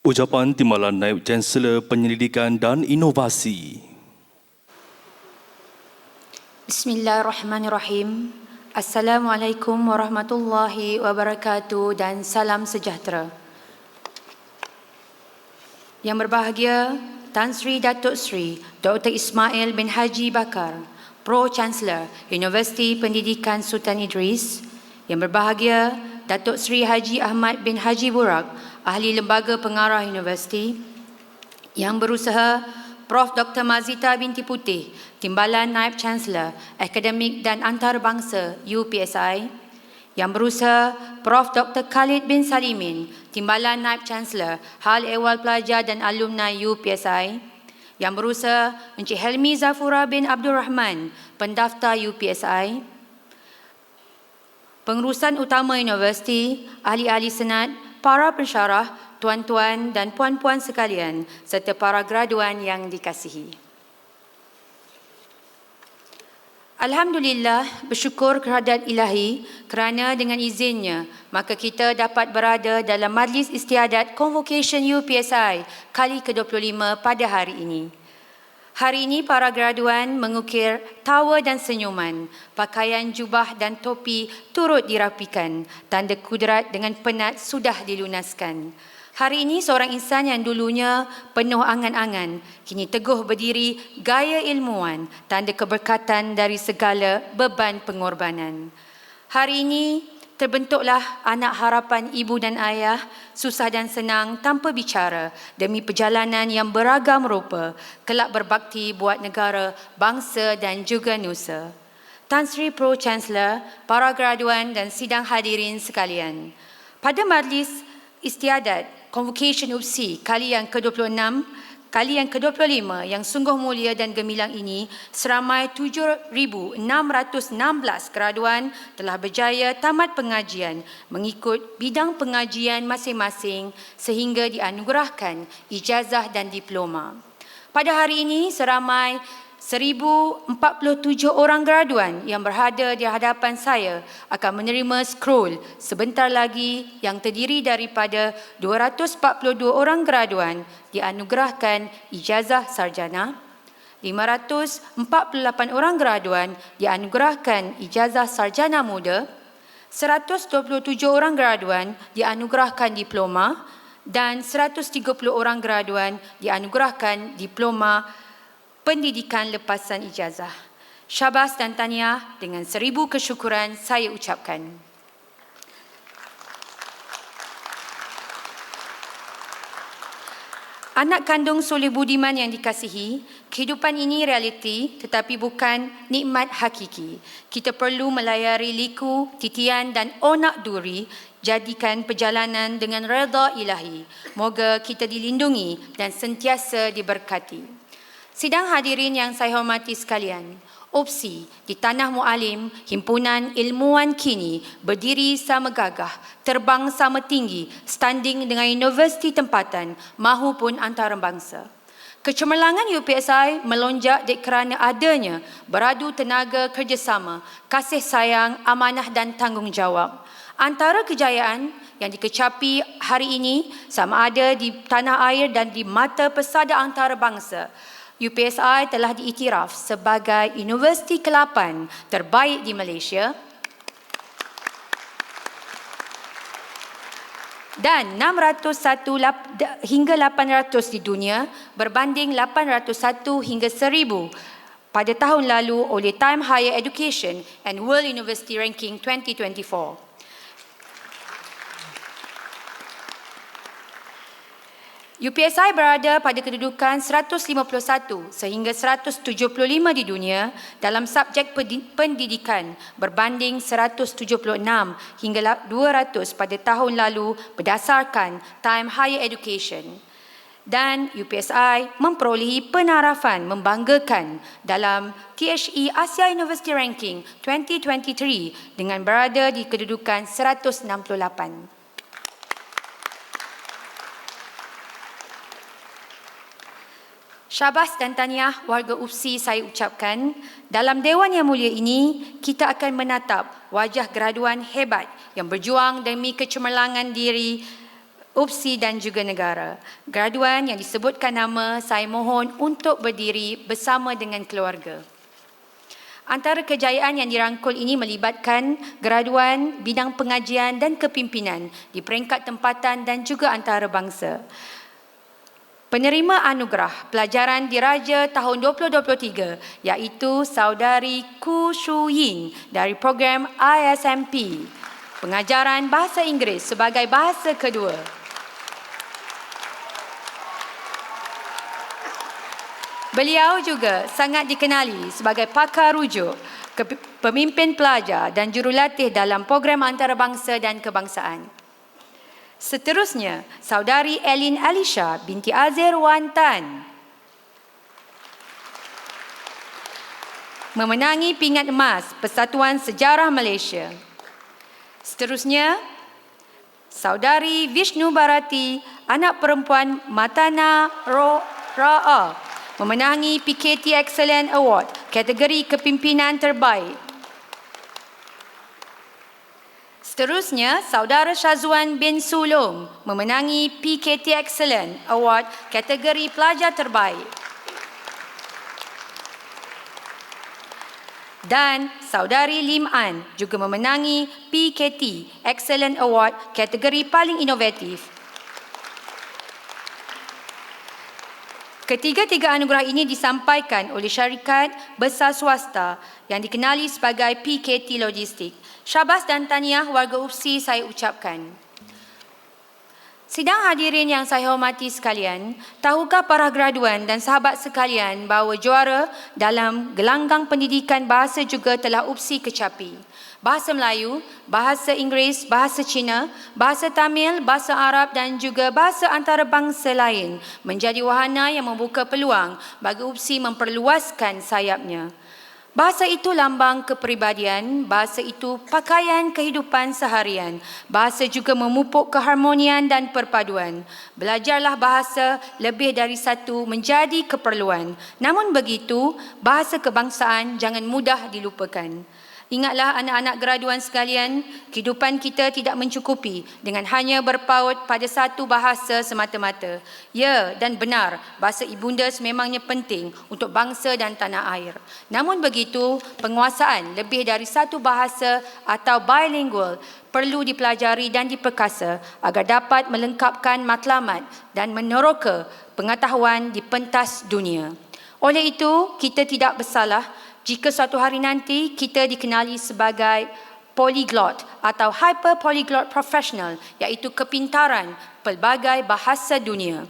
Ucapan Timbalan Naib Chancellor Penyelidikan dan Inovasi. Bismillahirrahmanirrahim. Assalamualaikum warahmatullahi wabarakatuh dan salam sejahtera. Yang berbahagia Tan Sri Datuk Sri Dr. Ismail bin Haji Bakar, Pro-Chancellor Universiti Pendidikan Sultan Idris. Yang berbahagia Datuk Sri Haji Ahmad bin Haji Burak, Ahli Lembaga Pengarah Universiti. Yang berusaha Prof. Dr. Mazita binti Putih, Timbalan Naib Chancellor Akademik dan Antarabangsa UPSI. Yang berusaha Prof. Dr. Khalid bin Salimin, Timbalan Naib Chancellor Hal Ehwal Pelajar dan Alumni UPSI. Yang berusaha Encik Helmi Zafura bin Abdul Rahman, Pendaftar UPSI. Pengurusan utama universiti, ahli-ahli senat, para pensyarah, tuan-tuan dan puan-puan sekalian serta para graduan yang dikasihi. Alhamdulillah, bersyukur kehadirat Ilahi kerana dengan izinnya maka kita dapat berada dalam Majlis Istiadat Convocation UPSI kali ke-25 pada hari ini. Hari ini para graduan mengukir tawa dan senyuman, pakaian jubah dan topi turut dirapikan, tanda kudrat dengan penat sudah dilunaskan. Hari ini seorang insan yang dulunya penuh angan-angan, kini teguh berdiri gaya ilmuwan, tanda keberkatan dari segala beban pengorbanan. Hari ini terbentuklah anak harapan ibu dan ayah, susah dan senang tanpa bicara demi perjalanan yang beragam rupa, kelak berbakti buat negara, bangsa dan juga nusa. Tan Sri Pro-Chancellor, para graduan dan sidang hadirin sekalian. Pada majlis istiadat Convocation UPSI kali yang ke-26, kali yang ke-25 yang sungguh mulia dan gemilang ini, seramai 7,616 graduan telah berjaya tamat pengajian mengikut bidang pengajian masing-masing sehingga dianugerahkan ijazah dan diploma. Pada hari ini, seramai 1,047 orang graduan yang berada di hadapan saya akan menerima scroll sebentar lagi yang terdiri daripada 242 orang graduan dianugerahkan ijazah sarjana, 548 orang graduan dianugerahkan ijazah sarjana muda, 127 orang graduan dianugerahkan diploma dan 130 orang graduan dianugerahkan diploma pendidikan lepasan ijazah. Syabas dan tahniah dengan 1000 kesyukuran saya ucapkan. Anak kandung Soleh Budiman yang dikasihi, kehidupan ini realiti tetapi bukan nikmat hakiki. Kita perlu melayari liku, titian dan onak duri, jadikan perjalanan dengan redha ilahi. Moga kita dilindungi dan sentiasa diberkati. Sidang hadirin yang saya hormati sekalian, OPSI di Tanah Mualim, himpunan ilmuwan kini berdiri sama gagah, terbang sama tinggi, standing dengan universiti tempatan mahupun antarabangsa. Kecemerlangan UPSI melonjak kerana adanya beradu tenaga kerjasama, kasih sayang, amanah dan tanggungjawab. Antara kejayaan yang dikecapi hari ini sama ada di tanah air dan di mata pesada antarabangsa, UPSI telah diiktiraf sebagai universiti ke-8 terbaik di Malaysia dan 601 hingga 800 di dunia berbanding 801 hingga 1000 pada tahun lalu oleh Time Higher Education and World University Ranking 2024. UPSI berada pada kedudukan 151 sehingga 175 di dunia dalam subjek pendidikan berbanding 176 hingga 200 pada tahun lalu berdasarkan Time Higher Education. Dan UPSI memperolehi penarafan membanggakan dalam THE Asia University Ranking 2023 dengan berada di kedudukan 168. Syabas dan tahniah warga UPSI saya ucapkan. Dalam Dewan Yang Mulia ini, kita akan menatap wajah graduan hebat yang berjuang demi kecemerlangan diri UPSI dan juga negara. Graduan yang disebutkan nama, saya mohon untuk berdiri bersama dengan keluarga. Antara kejayaan yang dirangkul ini melibatkan graduan bidang pengajian dan kepimpinan di peringkat tempatan dan juga antarabangsa. Penerima anugerah pelajaran diraja tahun 2023 iaitu Saudari Ku Shu Yin dari program ISMP, pengajaran bahasa Inggeris sebagai bahasa kedua. Beliau juga sangat dikenali sebagai pakar rujuk, pemimpin pelajar dan jurulatih dalam program antarabangsa dan kebangsaan. Seterusnya, Saudari Elin Alisha binti Azir Wan Tan memenangi pingat emas Persatuan Sejarah Malaysia. Seterusnya, Saudari Vishnu Bharati, anak perempuan Matana Ra'a, memenangi PKT Excellent Award kategori kepimpinan terbaik. Seterusnya, Saudara Syazwan bin Sulong memenangi PKT Excellent Award kategori pelajar terbaik. Dan Saudari Lim An juga memenangi PKT Excellent Award kategori paling inovatif. Ketiga-tiga anugerah ini disampaikan oleh syarikat besar swasta yang dikenali sebagai PKT Logistik. Syabas dan tahniah warga UPSI saya ucapkan. Sidang hadirin yang saya hormati sekalian, tahukah para graduan dan sahabat sekalian bahawa juara dalam gelanggang pendidikan bahasa juga telah UPSI kecapi? Bahasa Melayu, bahasa Inggeris, bahasa Cina, bahasa Tamil, bahasa Arab dan juga bahasa antarabangsa lain menjadi wahana yang membuka peluang bagi UPSI memperluaskan sayapnya. Bahasa itu lambang kepribadian, bahasa itu pakaian kehidupan seharian, bahasa juga memupuk keharmonian dan perpaduan. Belajarlah bahasa lebih dari satu menjadi keperluan. Namun begitu, bahasa kebangsaan jangan mudah dilupakan. Ingatlah anak-anak graduan sekalian, kehidupan kita tidak mencukupi dengan hanya berpaut pada satu bahasa semata-mata. Ya dan benar, bahasa ibunda sememangnya penting untuk bangsa dan tanah air. Namun begitu, penguasaan lebih dari satu bahasa atau bilingual perlu dipelajari dan diperkasa agar dapat melengkapkan matlamat dan meneroka pengetahuan di pentas dunia. Oleh itu, kita tidak bersalah jika suatu hari nanti kita dikenali sebagai polyglot atau hyper polyglot professional, iaitu kepintaran pelbagai bahasa dunia.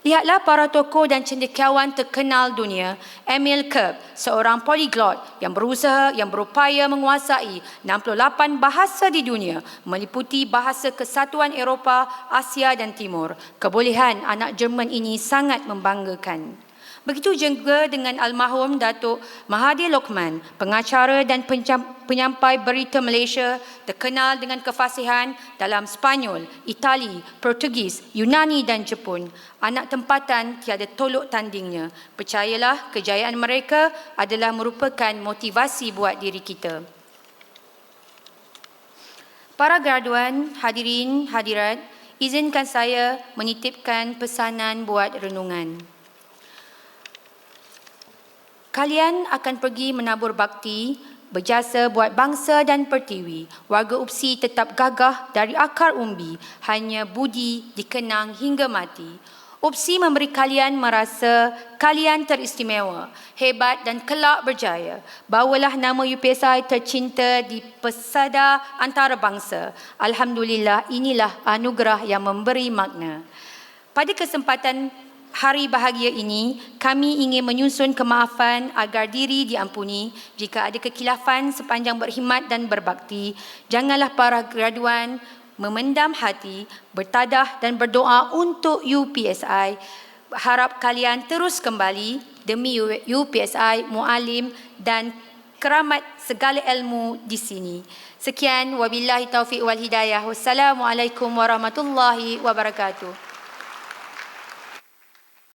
Lihatlah para tokoh dan cendekiawan terkenal dunia. Emil Kirk, seorang polyglot yang berupaya menguasai 68 bahasa di dunia, meliputi bahasa Kesatuan Eropah, Asia dan Timur. Kebolehan anak Jerman ini sangat membanggakan. Begitu juga dengan almarhum Datuk Mahathir Lokman, pengacara dan penyampai berita Malaysia, terkenal dengan kefasihan dalam Spanyol, Itali, Portugis, Yunani dan Jepun. Anak tempatan tiada tolok tandingnya. Percayalah, kejayaan mereka adalah merupakan motivasi buat diri kita. Para graduan, hadirin, hadirat, izinkan saya menitipkan pesanan buat renungan. Kalian akan pergi menabur bakti, berjasa buat bangsa dan pertiwi. Warga UPSI tetap gagah dari akar umbi, hanya budi dikenang hingga mati. UPSI memberi kalian merasa kalian teristimewa, hebat dan kelak berjaya. Bawalah nama UPSI tercinta di pesada antarabangsa. Alhamdulillah, inilah anugerah yang memberi makna. Pada kesempatan hari bahagia ini, kami ingin menyusun kemaafan agar diri diampuni jika ada kekilafan sepanjang berkhidmat dan berbakti. Janganlah para graduan memendam hati, bertadah dan berdoa untuk UPSI. Harap kalian terus kembali demi UPSI, mualim dan keramat segala ilmu di sini. Sekian, wabillahi taufiq wal hidayah. Wassalamualaikum warahmatullahi wabarakatuh.